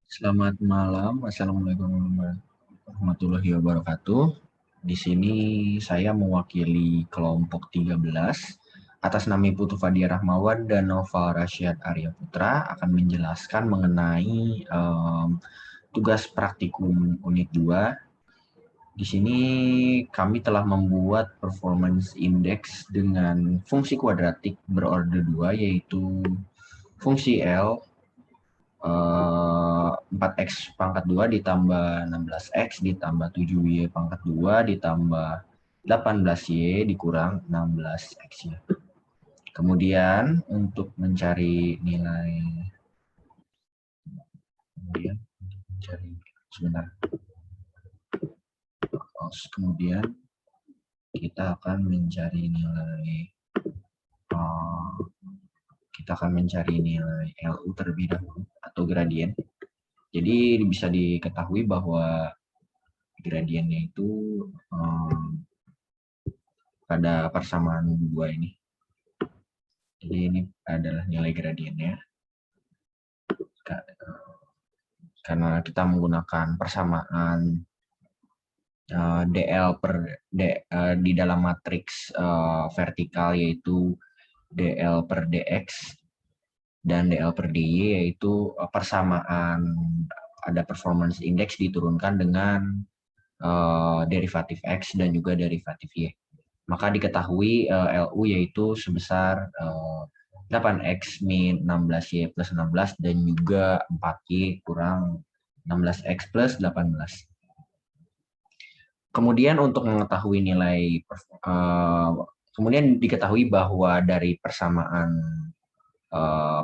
Selamat malam, Assalamualaikum warahmatullahi wabarakatuh. Di sini saya mewakili kelompok 13 atas nama Putu Fadia Rahmawan dan Nova Rasyad Arya Putra akan menjelaskan mengenai tugas praktikum unit 2. Di sini kami telah membuat performance index dengan fungsi kuadratik berorder 2, yaitu fungsi L 4x pangkat 2 ditambah 16x ditambah 7y pangkat 2 ditambah 18y dikurang 16x. Kemudian untuk mencari nilai kemudian kita akan mencari nilai LU terlebih dahulu atau gradien. Jadi bisa diketahui bahwa gradiennya itu pada persamaan dua ini. Jadi ini adalah nilai gradiennya. Karena kita menggunakan persamaan DL per di dalam matriks vertikal, yaitu DL per DX dan DL per DY, yaitu persamaan ada performance index diturunkan dengan derivatif X dan juga derivatif Y. Maka diketahui LU yaitu sebesar 8X min 16Y plus 16 dan juga 4Y kurang 16X plus 18. Kemudian untuk mengetahui nilai, kemudian diketahui bahwa dari persamaan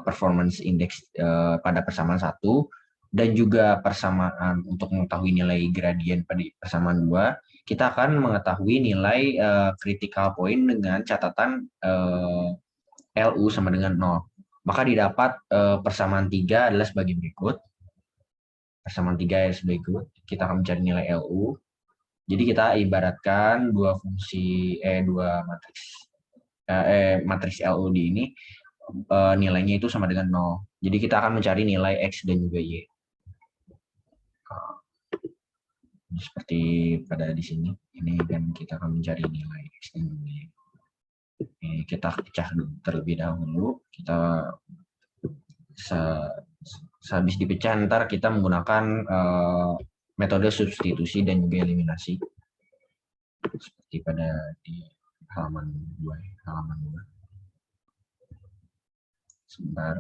performance index pada persamaan 1 dan juga persamaan untuk mengetahui nilai gradien pada persamaan 2, kita akan mengetahui nilai critical point dengan catatan LU sama dengan 0. Maka didapat persamaan 3 adalah sebagai berikut. Persamaan 3 adalah sebagai berikut. Kita akan mencari nilai LU. Jadi kita ibaratkan dua matriks LU di ini nilainya itu sama dengan 0. Jadi kita akan mencari nilai X dan juga Y. Seperti pada di sini. Ini kan kita akan mencari nilai X dan juga Y. Kita pecah terlebih dahulu. Kita sehabis dipecah, ntar kita menggunakan metode substitusi dan juga eliminasi seperti pada di halaman 2. Sebentar.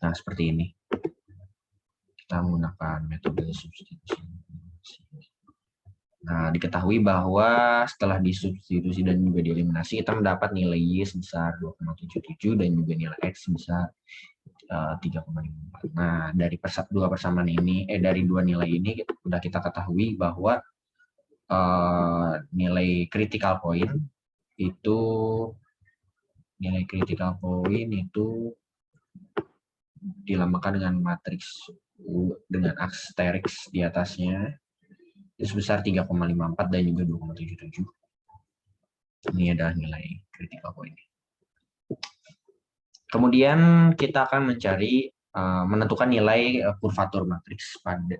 Nah, seperti ini. Kita menggunakan metode substitusi. Nah, diketahui bahwa setelah disubstitusi dan juga dieliminasi, kita mendapat nilai Y sebesar 2,77 dan juga nilai X sebesar 3,54. Nah, dari dua persamaan ini, dari dua nilai ini, sudah kita ketahui bahwa nilai critical point itu dilambangkan dengan matriks dengan asterisk di atasnya. Sebesar 3,54 dan juga 2,77. Ini adalah nilai critical point. Kemudian kita akan mencari menentukan nilai kurvatur matriks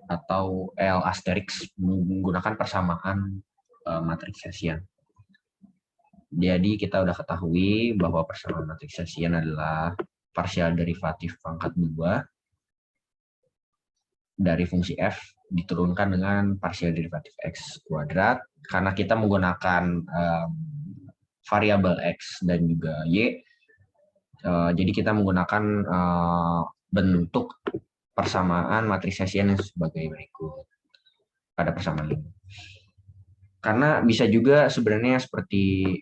atau L asterisk menggunakan persamaan matriks Hessian. Jadi kita udah ketahui bahwa persamaan matriks Hessian adalah partial derivatif pangkat 2 dari fungsi f diturunkan dengan partial derivatif x kuadrat. Karena kita menggunakan variabel x dan juga y, jadi kita menggunakan bentuk persamaan matriks Hessian sebagai berikut pada persamaan ini. Karena bisa juga sebenarnya seperti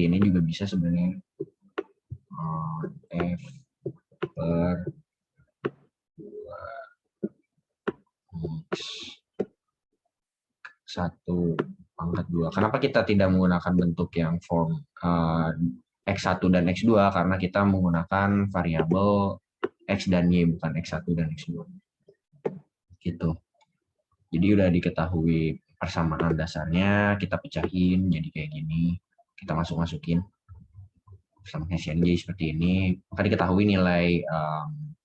ini juga bisa sebenarnya, f per X1 pangkat 2. Kenapa kita tidak menggunakan bentuk yang form X1 dan X2? Karena kita menggunakan variabel X dan Y, bukan X1 dan X2. Gitu. Jadi udah diketahui persamaan dasarnya, kita pecahin jadi kayak gini. Kita masukin persamaan Hessian jadi seperti ini. Maka diketahui nilai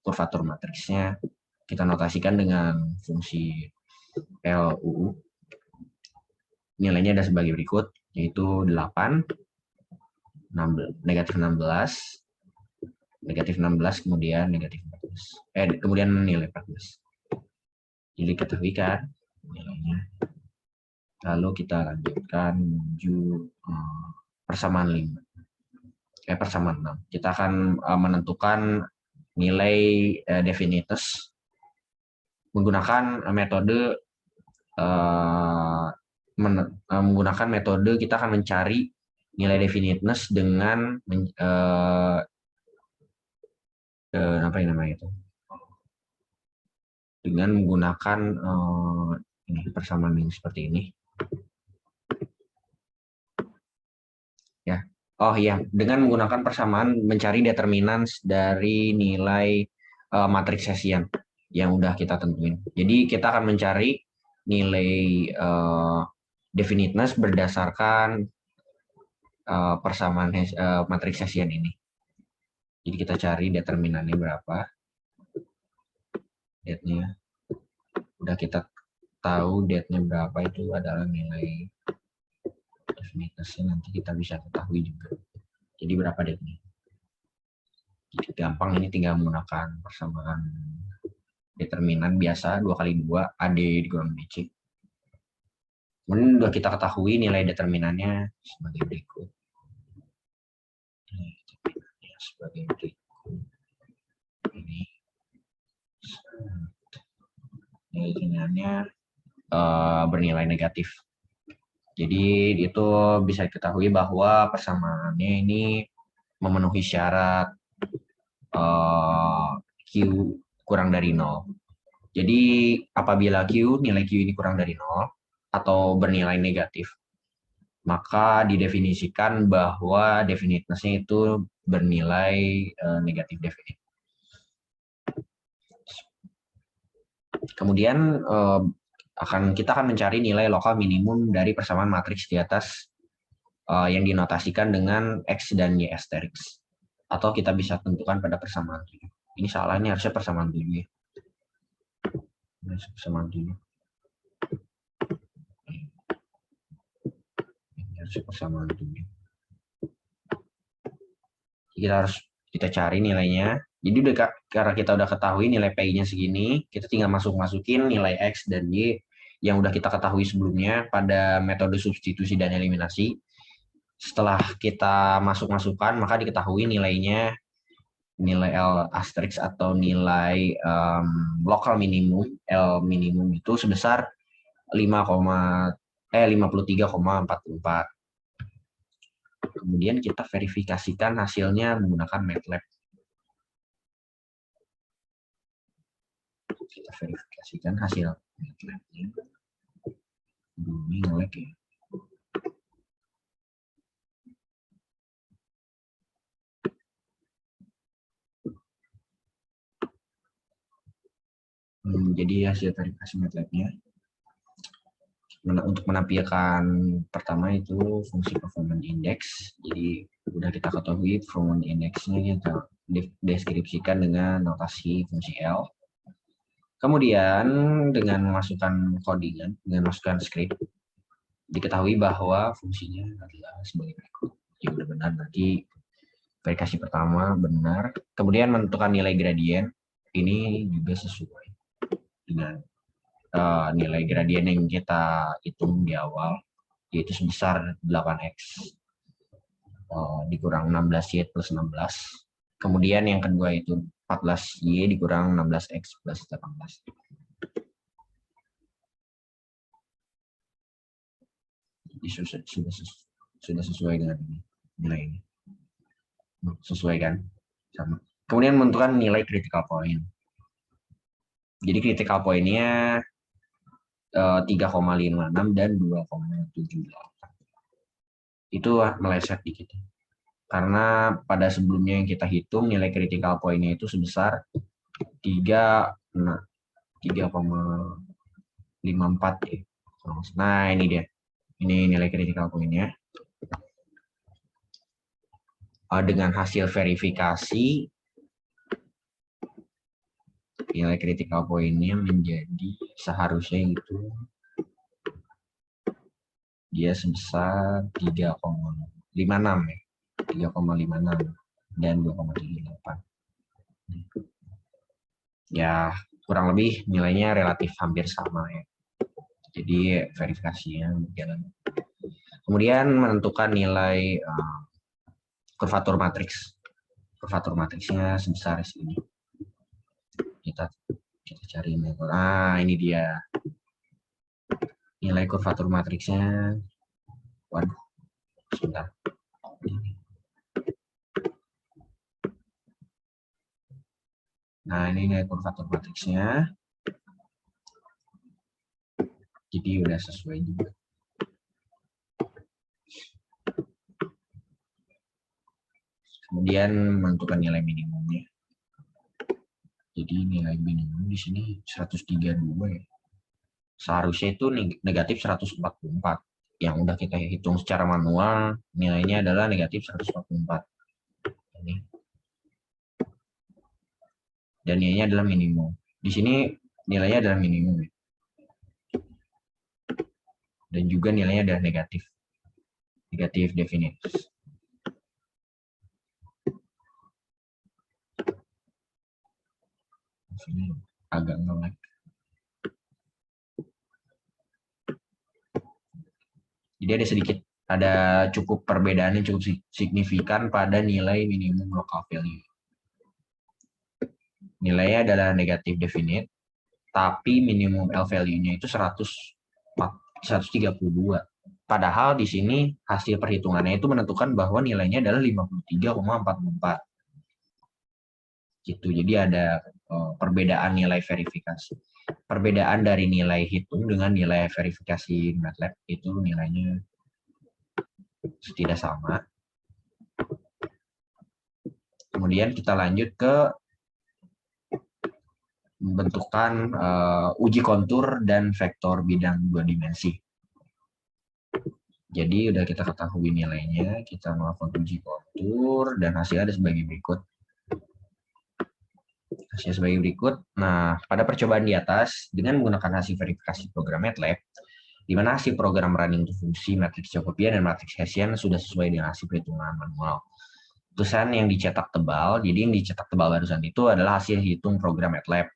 kurvatur matriksnya kita notasikan dengan fungsi LUU. Nilainya ada sebagai berikut, yaitu 8, negatif 16, kemudian negatif 14. Kemudian nilai 14. Jadi ketahui kan nilainya. Lalu kita lanjutkan menuju persamaan 5. Persamaan 6. Kita akan menentukan nilai definiteness menggunakan metode kita akan mencari nilai definiteness dengan apa yang namanya itu? Dengan menggunakan ini persamaan yang seperti ini. Ya. Oh iya, dengan menggunakan persamaan mencari determinans dari nilai matriks Hessian yang udah kita tentuin. Jadi kita akan mencari nilai definiteness berdasarkan persamaan matriks Hessian ini. Jadi kita cari determinannya berapa. Date-nya. Udah kita tahu date-nya berapa, itu adalah nilai definiteness-nya, nanti kita bisa ketahui juga. Jadi berapa date-nya. Jadi gampang, ini tinggal menggunakan persamaan determinan biasa 2 kali 2 AD dikurang BC. Kemudian sudah kita ketahui nilai determinannya sebagai berikut. Sebagai berikut. Ini nilai determinannya bernilai negatif. Jadi itu bisa diketahui bahwa persamaannya ini memenuhi syarat Q kurang dari 0. Jadi apabila nilai Q ini kurang dari 0 atau bernilai negatif, maka didefinisikan bahwa definiteness-nya itu bernilai negatif definite. Kemudian kita akan mencari nilai lokal minimum dari persamaan matriks di atas yang dinotasikan dengan X dan Y asterisk. Atau kita bisa tentukan pada persamaan 7. Ini salah, ini harusnya persamaan 7 ya. Persamaan 7. Ini harusnya persamaan 7. Kita cari nilainya. Jadi karena kita udah ketahui nilai PI-nya segini, kita tinggal masukin nilai X dan Y yang udah kita ketahui sebelumnya pada metode substitusi dan eliminasi. Setelah kita masukkan, maka diketahui nilainya, nilai L asterisk atau nilai lokal minimum, L minimum itu sebesar 53,44. Kemudian kita verifikasikan hasilnya menggunakan MATLAB. Kita verifikasikan hasil MATLAB-nya. Ini nge-lag ya. Jadi hasil verifikasi MATLAB-nya untuk menampilkan pertama itu fungsi performance index. Jadi udah kita ketahui performance index-nya kita deskripsikan dengan notasi fungsi L. Kemudian dengan memasukkan codingan, dengan memasukkan script, diketahui bahwa fungsinya adalah sebagai berikut. Jadi benar-benar nanti verifikasi pertama benar. Kemudian menentukan nilai gradien, ini juga sesuai dengan nilai gradien yang kita hitung di awal, yaitu sebesar 8x dikurang 16y plus 16. Kemudian yang kedua itu 14y dikurang 16x plus 18. Jadi sudah sesuai dengan nilai ini. Sesuai kan? Sama. Kemudian menentukan nilai critical point. Jadi critical point-nya 3,56 dan 2,78. Itu meleset dikit. Karena pada sebelumnya yang kita hitung nilai critical point-nya itu sebesar 3,54 ya. Nah, ini dia. Ini nilai critical point-nya. Dengan hasil verifikasi nilai critical point-nya menjadi seharusnya itu dia sebesar 3,56 ya. 3,56 dan 2,78. Ya, kurang lebih nilainya relatif hampir sama ya. Jadi verifikasinya berjalan. Kemudian menentukan nilai kurvatur matriks. Kurvatur matriksnya sebesar ini. Kita cari ini. Nah, ini dia. Nilai kurvatur matriksnya. Waduh, sebentar. Nah, ini nilai kurvatur matriksnya. Jadi udah sesuai juga. Kemudian menentukan nilai minimumnya. Jadi nilai minimum di sini 132 ya. Seharusnya itu negatif 144. Yang udah kita hitung secara manual, nilainya adalah negatif 144. Ini. Dan nilainya adalah minimum. Di sini nilainya adalah minimum ya. Dan juga nilainya adalah negatif. Negatif definite. Sini agak nge-lag. Jadi ada cukup perbedaan yang cukup signifikan pada nilai minimum local value. Nilainya adalah negatif definite, tapi minimum L value-nya itu 132. Padahal di sini hasil perhitungannya itu menentukan bahwa nilainya adalah 53,44. Gitu. Jadi ada perbedaan nilai verifikasi. Perbedaan dari nilai hitung dengan nilai verifikasi MATLAB itu nilainya tidak sama. Kemudian kita lanjut ke pembentukan uji kontur dan vektor bidang 2 dimensi. Jadi udah kita ketahui nilainya, kita melakukan uji kontur dan hasilnya ada sebagai berikut. Hasilnya sebagai berikut. Nah, pada percobaan di atas dengan menggunakan hasil verifikasi program MATLAB, di mana hasil program running untuk fungsi matriks Jacobian dan matriks Hessian sudah sesuai dengan hasil perhitungan manual. Tulisan yang dicetak tebal, jadi yang dicetak tebal barusan itu adalah hasil hitung program MATLAB.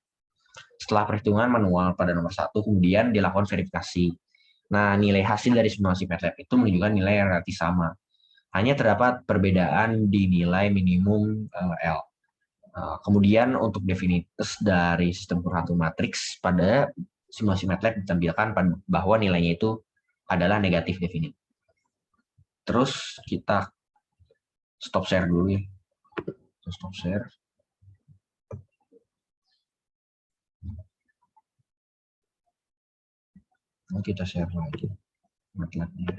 Setelah perhitungan manual pada nomor 1, kemudian dilakukan verifikasi. Nah, nilai hasil dari simulasi MATLAB itu menunjukkan nilai yang relatif sama. Hanya terdapat perbedaan di nilai minimum L. Kemudian untuk definites dari sistem kurvatur matriks pada simulasi MATLAB ditampilkan bahwa nilainya itu adalah negatif definite. Terus kita stop share dulu ya. Stop share. Nah, kita share lagi MATLAB-nya.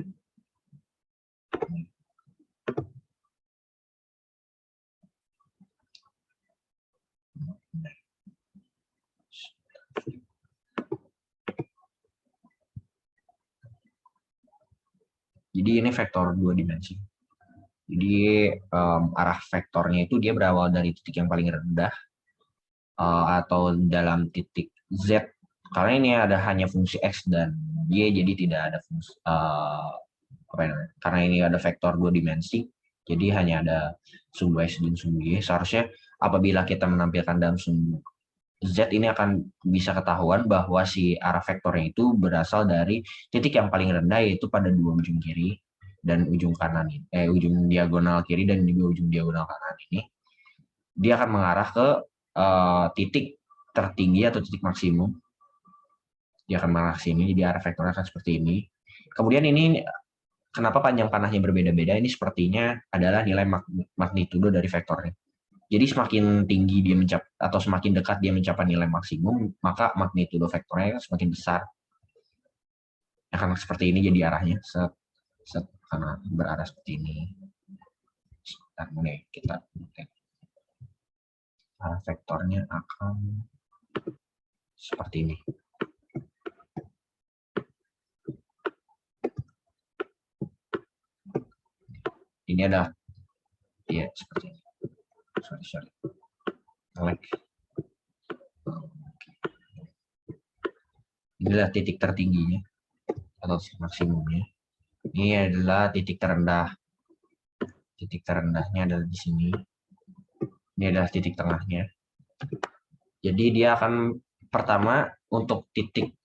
Jadi ini vektor 2 dimensi. Jadi arah vektornya itu dia berawal dari titik yang paling rendah atau dalam titik Z. Karena ini ada hanya fungsi X dan Y, jadi tidak ada fungsi karena ini ada vektor 2 dimensi, jadi hanya ada sumbu X dan sumbu Y. Seharusnya apabila kita menampilkan dalam sumbu Z ini akan bisa ketahuan bahwa si arah vektornya itu berasal dari titik yang paling rendah, yaitu pada dua ujung kiri dan ujung kanan ini, ujung diagonal kiri dan juga ujung diagonal kanan ini. Dia akan mengarah ke titik tertinggi atau titik maksimum. Dia akan mengarah ke sini, jadi arah vektornya akan seperti ini. Kemudian ini kenapa panjang panahnya berbeda-beda? Ini sepertinya adalah nilai magnitudo dari vektornya. Jadi semakin tinggi dia mencapai atau semakin dekat dia mencapai nilai maksimum, maka magnitudo vektornya semakin besar. Akan seperti ini jadi arahnya, karena berarah seperti ini. Sebentar, nih kita arah vektornya akan seperti ini. Ini adalah ya seperti ini. Sorry. Like. Inilah titik tertingginya atau titik maksimumnya. Ini adalah titik terendah. Titik terendahnya adalah di sini. Ini adalah titik tengahnya. Jadi dia akan pertama untuk titik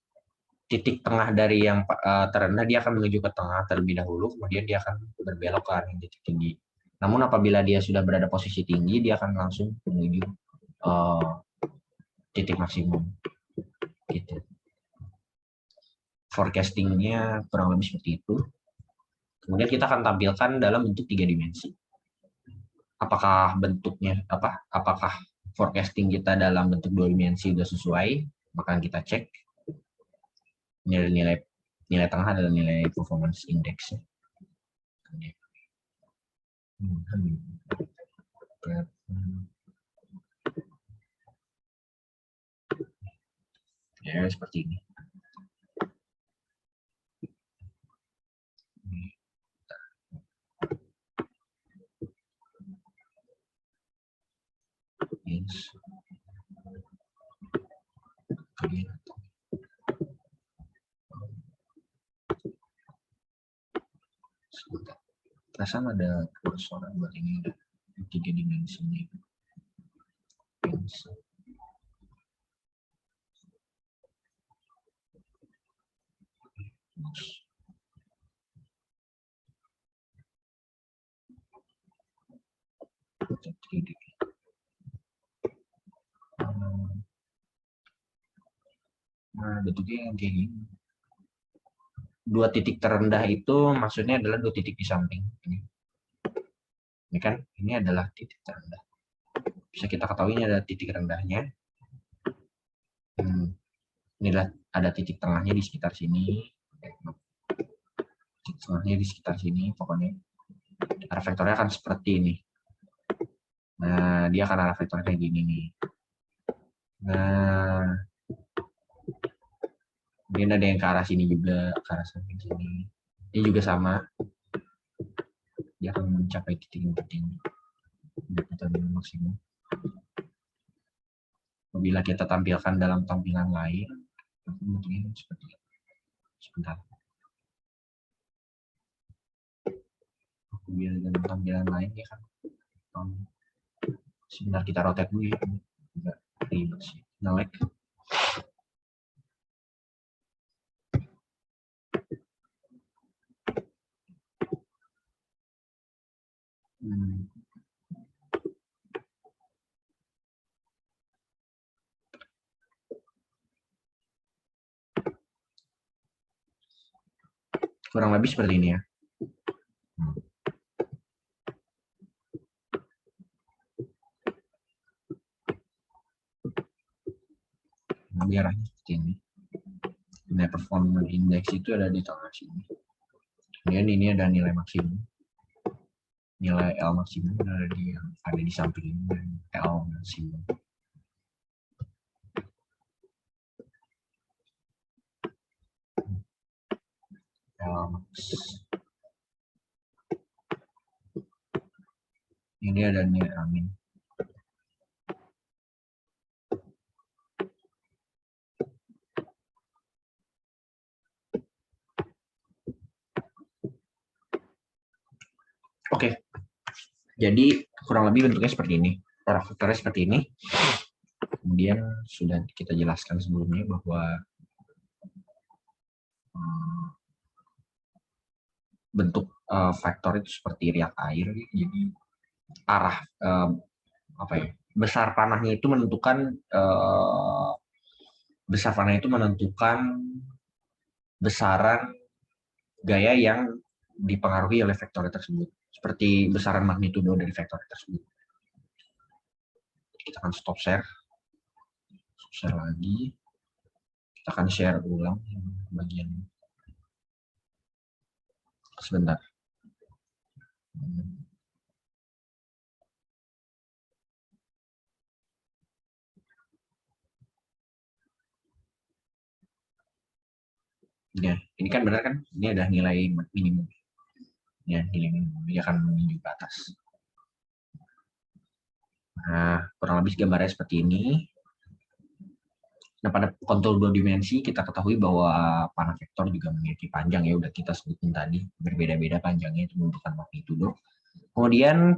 tengah dari yang terendah, dia akan menuju ke tengah terlebih dahulu, kemudian dia akan berbelok ke arah titik tinggi. Namun apabila dia sudah berada posisi tinggi, dia akan langsung menuju titik maksimum. Gitu. Forecastingnya kurang lebih seperti itu. Kemudian kita akan tampilkan dalam bentuk 3 dimensi. Apakah bentuknya apakah forecasting kita dalam bentuk 2 dimensi sudah sesuai? Maka kita cek. Ini ada nilai tengah adalah nilai performance index. Ya, seperti ini. Perasaan ada kursor buat ini, ada 3 dimensinya. Nah, bentuknya kayak gini. 2 titik terendah itu maksudnya adalah 2 titik di samping. Ini kan, ini adalah titik terendah. Bisa kita ketahui ini ada titik rendahnya. Inilah ada titik tengahnya di sekitar sini. Titik tengahnya di sekitar sini, pokoknya. Arah vektornya akan seperti ini. Nah, dia akan arah vektornya kayak gini nih. Nah, mungkin ada yang ke arah sini juga, ke arah samping sini. Ini juga sama. Dia akan mencapai titik yang tertinggi. Kita maksimum. Apabila kita tampilkan dalam tampilan lain, bentuknya seperti ini. Sebentar. Apabila dalam tampilan lain ya kan. Sebentar kita rotate dulu ya. Enggak ribet sih. Nge-lag. Kurang lebih seperti ini ya. Arahnya seperti ini. Nilai performance index itu ada di tengah sini. Kemudian ini ada nilai maksimum. Nilai L maksimum ada di samping ini, L maksimum. L max. Ini ada nilai amin. Oke, jadi kurang lebih bentuknya seperti ini. Arah vektornya seperti ini. Kemudian sudah kita jelaskan sebelumnya bahwa bentuk vektor itu seperti riak air. Jadi arah besar panahnya itu menentukan besaran gaya yang dipengaruhi oleh vektor tersebut. Seperti besaran magnitudo dari vektor tersebut. Kita akan stop share lagi. Kita akan share ulang bagian sebentar. Ya, ini kan benar kan? Ini ada nilai minimum. Ya, nilai minimum. Dia akan menuju ke atas. Nah, kurang lebih gambarnya seperti ini. Nah, pada kontur 2 dimensi kita ketahui bahwa panah vektor juga memiliki panjang, ya udah kita sebutin tadi, berbeda-beda panjangnya itu menentukan magnitudo. Kemudian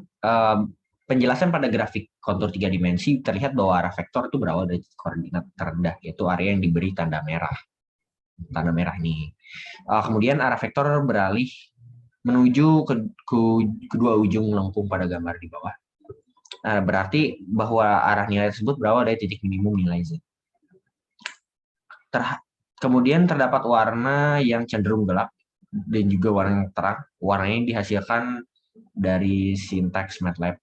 penjelasan pada grafik kontur 3 dimensi terlihat bahwa arah vektor itu berawal dari koordinat terendah, yaitu area yang diberi tanda merah. Tanda merah ini. Kemudian arah vektor beralih menuju ke kedua ujung lengkung pada gambar di bawah. Nah, berarti bahwa arah nilai tersebut berawal dari titik minimum nilai Z. Kemudian terdapat warna yang cenderung gelap dan juga warna yang terang. Warnanya dihasilkan dari sintaks MATLAB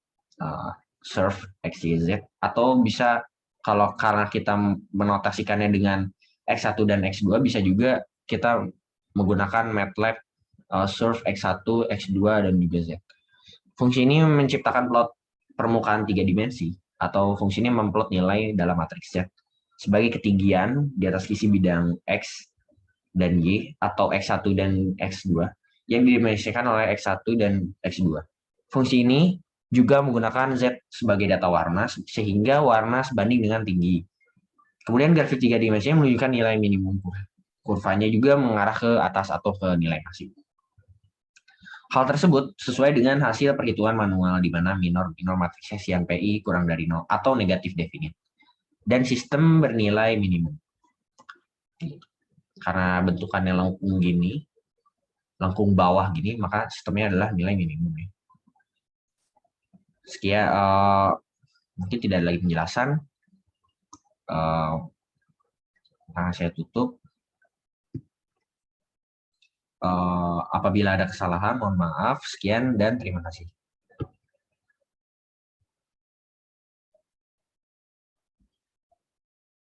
surf XYZ, atau bisa kalau karena kita menotasikannya dengan X1 dan X2, bisa juga kita menggunakan MATLAB surf X1, X2, dan juga Z. Fungsi ini menciptakan plot permukaan 3 dimensi, atau fungsi ini memplot nilai dalam matriks Z sebagai ketinggian di atas sisi bidang X dan Y, atau X1 dan X2 yang didimensikan oleh X1 dan X2. Fungsi ini juga menggunakan Z sebagai data warna sehingga warna sebanding dengan tinggi. Kemudian grafik 3 dimensinya menunjukkan nilai minimum. Kurvanya juga mengarah ke atas atau ke nilai maksimum. Hal tersebut sesuai dengan hasil perhitungan manual di mana minor matriksnya sian PI kurang dari 0 atau negatif definite. Dan sistem bernilai minimum. Karena bentukannya lengkung gini, lengkung bawah gini, maka sistemnya adalah nilai minimum. Sekian, mungkin tidak ada lagi penjelasan. Saya tutup. Apabila ada kesalahan, mohon maaf. Sekian dan terima kasih.